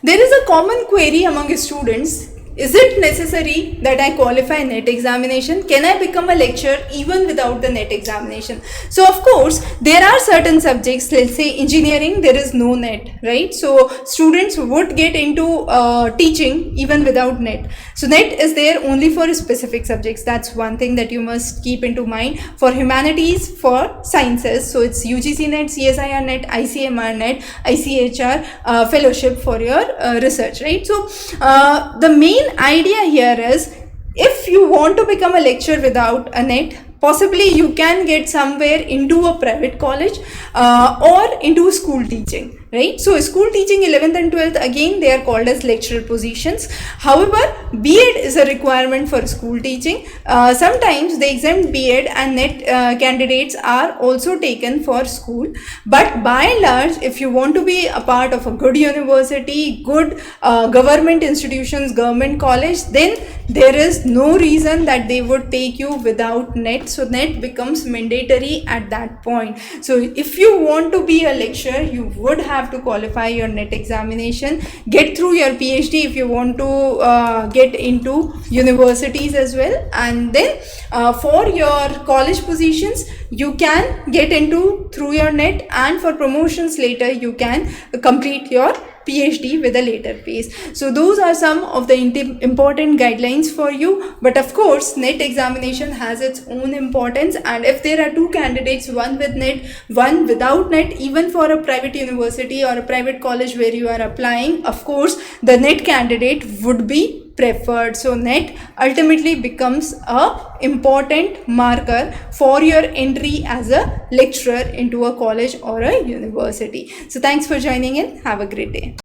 There is a common query among students. Is it necessary that I qualify NET examination? Can I become a lecturer even without the NET examination? So of course, there are certain subjects, let's say engineering, there is no NET, right? So students would get into teaching even without NET. So NET is there only for specific subjects. That's one thing that you must keep into mind. For humanities, for sciences, so it's UGC NET, CSIR NET, ICMR NET, ICHR fellowship for your research, right? So the main idea here is, if you want to become a lecturer without a NET, possibly you can get somewhere into a private college or into school teaching, right? So school teaching 11th and 12th, again they are called as lecturer positions. However, B.Ed is a requirement for school teaching. Sometimes they exempt B.Ed and NET candidates are also taken for school, but by and large, if you want to be a part of a good university, good government institutions, government college, then there is no reason that they would take you without NET. So NET becomes mandatory at that point. So if you want to be a lecturer, you would have to qualify your NET examination, get through your PhD if you want to get into universities as well, and then for your college positions you can get into through your NET, and for promotions later you can complete your PhD with a later phase. So those are some of the important guidelines for you. But of course, NET examination has its own importance, and if there are two candidates, one with NET, one without NET, even for a private university or a private college where you are applying, of course the NET candidate would be preferred. So NET ultimately becomes a important marker for your entry as a lecturer into a college or a university. So thanks for joining in. Have a great day.